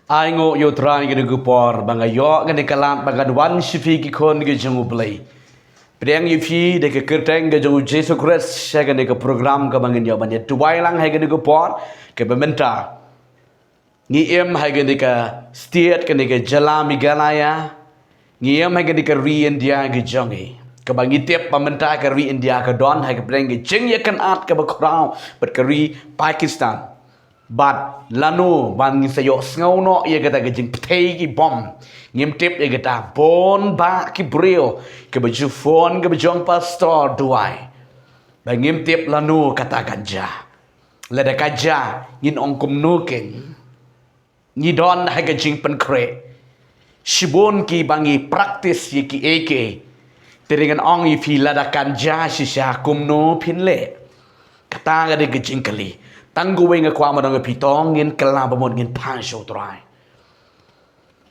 ai ngo yo trai gani gupor banga yo gani kalat banga wan shifi ki kon ge jungu play priang yifi de ke kerteng ge jungu jesu christ sha gani ke program ka bangin yo ban ye tuwai lang hai gani gupor ke bementa ngi em hai gani ka state gani ke jalami galaya ngi em hai gani ka ri india ge jungi ke bangi tiap pamenta ke ri india ke don hai ke priang ge jing ye kan at ke ba krau but ke ri pakistan But lanu ban ngin sayo ngau no ye kata gejing ptei ki bom ngim tip ye kata bon ba ki brio ke baju phone ke bajong pastor duai ba ngim tip lanu kata ganja lada kaja ngin ong kum nu ken ni don ha gejing pen kre shibon ki bangi practice ye ki eke teringan ong yi fi lada kanja shisha kum nu pin le kata ga de gejing kali tangguwe nga kwa madang pitong ngin kelam pamon ngin pansyo try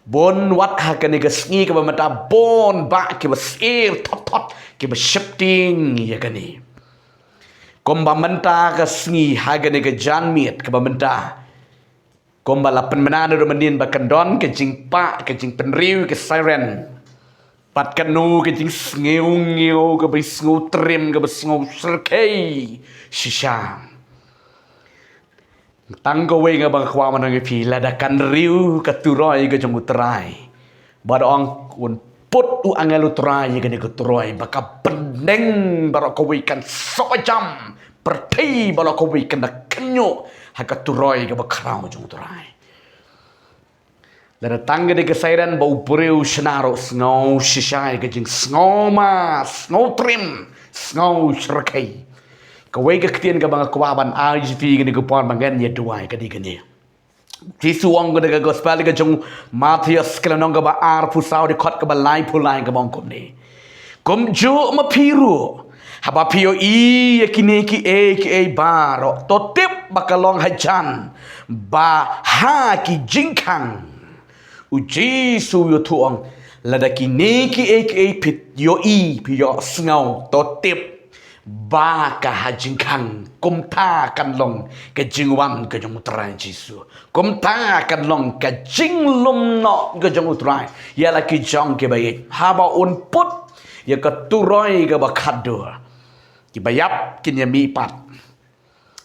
bon wat ha kani ka sngi ka mata bon ba ki ba sir tot ki ba shifting ya kani komba menta ka sngi ha kani ka janmiet ka menta komba lapan menana do mendin ba kendon ke jing pa ke jing penriu ke siren pat kanu ke jing sngiu ke ba sngu trim ke ba sngu serkei shisha tanggawe nga bang kwa manang ipi ladakan riu katuroy ke jong utrai badong un put u angel utrai ke ne kuturoy baka beneng barok kowe kan sojam perti barok kowe kan kenyo hakaturoy ke bakrau jong utrai lada tangga de kesairan bau breu shenaro snau shishai ke jing snau ma snau trim snau shrakai kawai ke ketian ke bang kawan IGV gini ke puan bangan ye duai ke digani Jesu wong gini ke gospel ke jong Matius ke lanong ke ba ar pusau di kot ke ba lai pulai ke bang kum ni kum ju ma piru haba pio I ye kini ki e baro to tip bakalong hajan ba ha ki jingkang u Jesu yo tuong lada kini ki e pit yo I pio sngau to tip ba ka hajing kang kum ta kan long ke jingwan ke jong utrai Jesu kum ta kan long ke jing lum no ke jong utrai ya la ki jong ke bayi haba un put ya ka turoi ke ba khadu ki bayap kin ya mi pat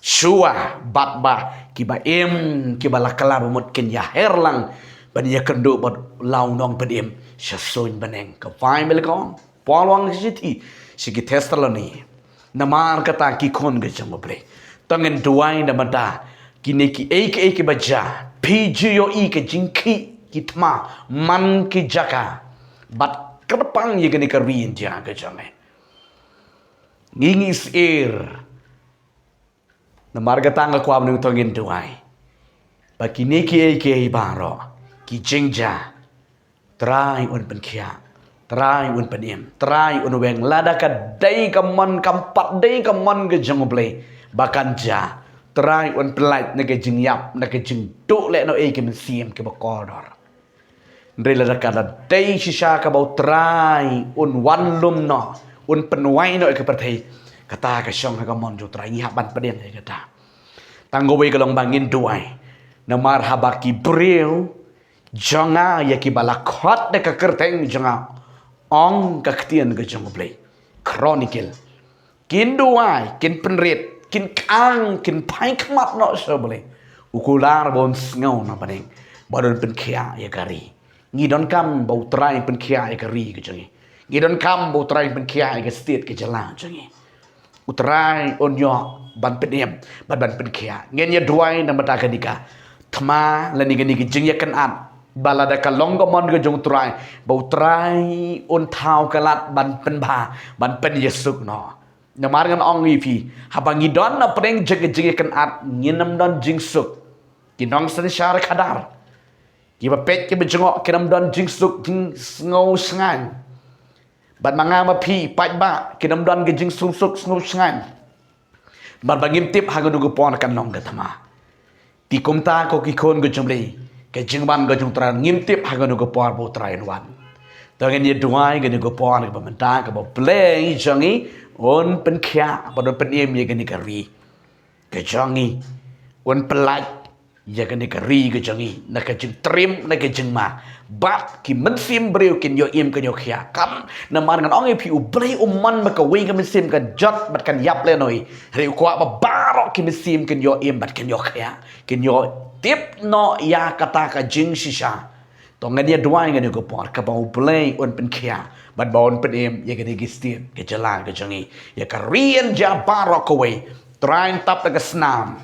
shua bat ba ki ba em ki ba la kala mut kin ya herlang ban ya kendo bot lau nong pedem shasoin baneng ka fai mel kong polwang siti sigi testaloni namar kata ki kon ge jang bre tangen duai na mata kini ki ek baja pjo I ke jingki ki tma man ki jaka bat kerpang ye gani karbi india ke jange ngingis namar kata nga kwam nu tangen duai ba kini ki ek baro ki jingja trai un pen kia trai un penim trai un weng lada ka dai ka mon kampat dai ka mon ge jong ble bakan ja trai un plait na ge jing yap na ge jing tu le no e ke men siem ke bakodor ndre lada ka dai shisha ka bau trai un wan lum no un penwai no ke perthai kata ka shong ka mon jo trai ngi haban pedem e kata tanggo we ka long bangin duai na mar habaki breu jonga ya ki balakot de ka kerteng jonga ong kaktian ke jong play chronicle kin duai kin penrit kin kang kin pai kmat no so boleh ukular bon ngau na paning badon pen khia ya kari ngi don kam bau trai pen khia ya kari ke jangi ngi don kam bau trai pen khia ya state ke jala jangi utrai on yo ban pedem ban pen khia ngen ya duai na mata kadika thma lani gani ke jing ya kan at balada kalong ko mon ke jong trai bau trai un thau kalat ban pen ba ban pen yesuk no namar ngan ong ipi habangi don na preng jege kan at nginam don jingsuk kinong san shar khadar ki ba pet ki bejongok kinam don jingsuk jing ngau sngan ban manga ma pi pai ba kinam don ge jing suk ngau sngan ban bangim tip ha go pon kan long ga thama ti komta ko ki kon go jomle ke jingban go jung tran ngim tip ha go por bo train wan tangen ye duai go pon ke bamenta ke bo play jangi on pen khia bodon pen em ye ke ni kari ke jangi on pelaj ya kan ka ri ke jangi na ka jing trim na ka jing ma bat ki men sim breu kin yo im kan yo khia kam na man kan ong e pi u blei man ma ka wi ka men sim kan jot bat kan yap le noi ri kwa ba barok ki men sim kan yo im bat kan yo khia kin yo tip no ya kata ka jing shisha tong dia duai kan yo ko por ka ba u blei on pen khia bat bon pen em ya kan ki stim ke jalan ke jangi ya ka rien ja barok ko we train tap ka snam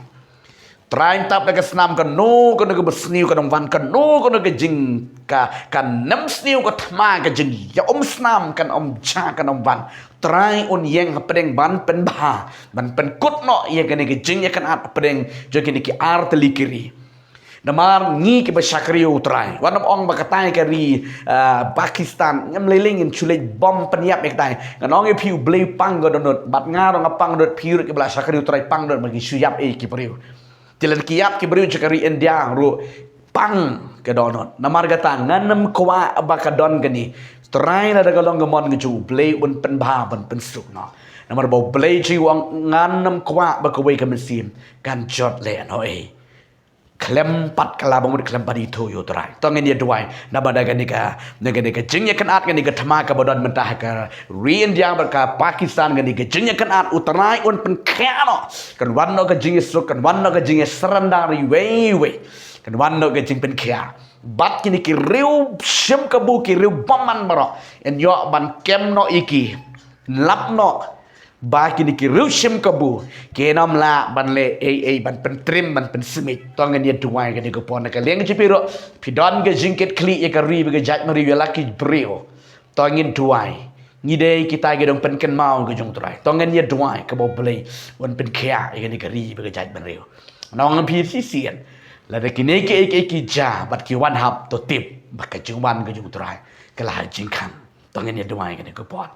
train tap ka snam ka no ka ka besniu ka dong van ka no ka ka jing ka nam sniu ka thma ka jing ya snam kan cha ka dong van train un yeng ha pedeng ban pen ba ban pen kut no ya ka ka jing ya kan at pedeng jo ki art likiri namar ngi ke basakri utrai wanam ong bakatai kari Pakistan ngam leling in chulej bom penyap ek tai nganong e piu blei pang go donot bat ngaro ngapang dot piu ke basakri utrai pang dot bagi suyap e ki priu tilan kiap ki priu chakari India ru pang ke donot namar gata nganam kwa bakadon gani trai na daga long gamon ngu blei un pen ba ban pen suk no namar bo blei chi wang nganam kwa bakawai ka mesim kan jot le no e kelempat kala bangud kelempat itu yo trai tong ini duai na badaga nika jingnya kan at nika thama ka bodon mentah ka rien yang berka Pakistan nika jingnya kan at utrai un pen kano kan wanno ka jingnya suk kan wanno ka jingnya serandari we kan wanno ka jing pen kya bat kini ki riu shim ka bu ki riu baman baro en yo ban kem no iki lap no ba kini ki rushim kabu kenam la ban le ban pen trim ban pen smith tongan dia duai kan ko pon ka leng jipiro pidon ke jingket kli e ka ri be jat mari wela ki brio tongin duai ni dei kita ge dong pen ken mau ke jong trai tongan dia duai ka bo blei wan pen kya e ni ka ri be jat mari nong pi si sian la de kini ke ki ja bat ki wan hap to tip ba ka jing wan ke jong trai ka la jing kan tongan dia duai kan ko pon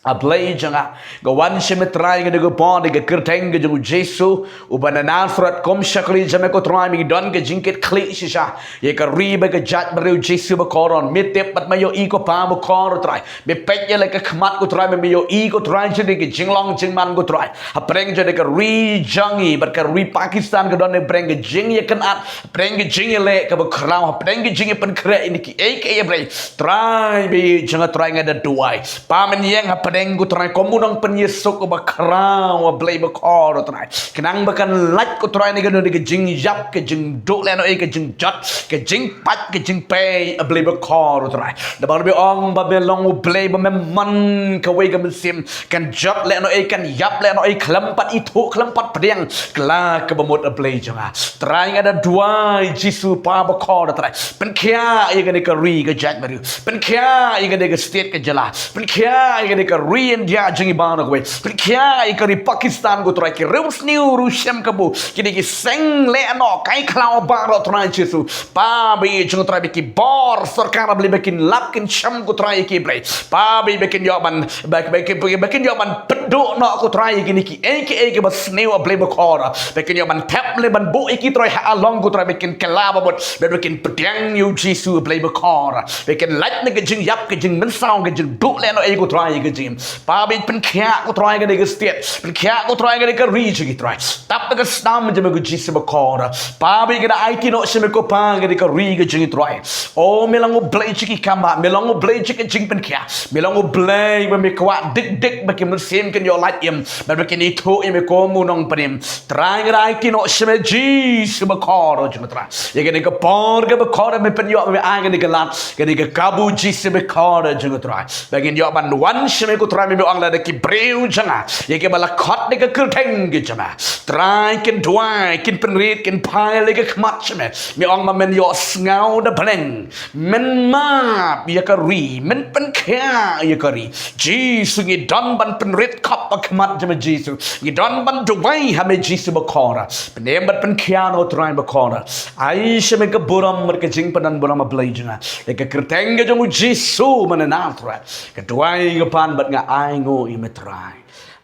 ablay janga gawan semetrai ga go pon ga kerteng ga jung Jesu ubana Nazareth kom shakri jame ko trai mi don ga jingket kli shisha ye ka riba ga jat bru Jesu ba koron mitep pat mayo I ko pa mo kor trai be pet ye la ka khmat ko trai me yo I ko trai chini ga jinglong jingman ko trai ha preng je ga ri jangi bat ka ri Pakistan ga don ne preng ga jing ye kan at preng ga jing ye le ka ba krau ha preng ga jing ye pen kre ini ki ek bre trai be janga trai ga da duai pa men yeng ha padeng ko try komunang penyesok ko bakrao wa blay bakor try kenang bakan lat ko try ni gano ni ke jing yap ke jing do leno e ke jing jat ke jing pat ke jing pay a blay bakor try da bar be ong ba be long blay ba man ka we ga sim kan jat leno e kan yap leno e klampat itu klampat pedang kala ke bamot a blay janga try ada dua Jisu pa bakor try pen kya ye ga ni ka ri ga jat baru pen kya ye ga ni ka state ke jala pen kya ye ga ni ka rien dia jengi bana ko kya ikari Pakistan go try ki reus new rusham kabu kini ki seng le no kai klau baro try Jesu pa bi jeng try ki bor sarkar beli bikin lapkin sham go try ki bre pa bi bikin yoban bikin yoban peduk no ko try kini ki aka bas new beli bakora bikin yoban tap le ban bu iki try ha along go try bikin kelaba bot bikin pedang you Jesu beli bakora bikin lat ne ke jeng yap ke jeng men sound ke jeng duk le no e go try ke jeng pa bi pen kya ko try ga de state pen kya ko try ga de reach ki try tap ga stam je me go Jesu bakora pa bi ga IT no se me ko pa ga de ri ga jeng try o melango blay chiki kama melango blay chiki jeng pen kya melango blay ba me kwa dik ba ki mun sem ken yo light em ba ba ken itu e me ko mu nong panim try ga IT no se me Jesu bakora je me try ye ga de ko por ga bakora me pen yo me a ga de lat ga de kabu Jesu bakora je me try ba gen yo ban wan se me ko try me ang la de ki breu janga ye ke bala khot de ka kurteng ge jama try ken dwai ken penrit ken pai le ke khmat chme me ong ma men yo ngau da pleng men ma ye ka ri men pen kha ye ka ri Jesu ngi don ban penrit khop ba khmat jama Jesu ngi don ban dwai ha me Jesu ba khora penem ban pen kha no try ba khora ai she me ka buram mer ke jing panan buram blai janga ye ka kurteng ge jama Jesu man na tra ka dwai ga pan bat nga ai ngo i me try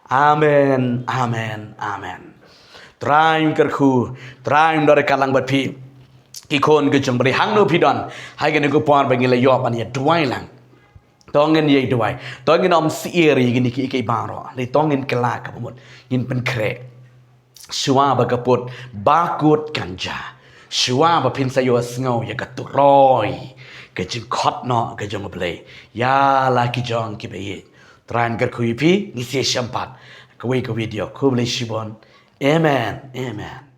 amen amen amen try ker khu try ndore kalang bat pi ki kon ke jambri hang no pi don hai ke ne ko par ba ngi le yo ban ye dwai lang tongin ye dwai tongin om sieri gini ki ke baro le tongin kala ka bumut in pen kre suwa ba kaput bakut kanja shua ba pin sayo sngo ya ka turoi ke jing khot no ke jong ble ya la ki jong ki be ye tran gar khu pi ni se shampat ka we ka video ku ble shibon amen amen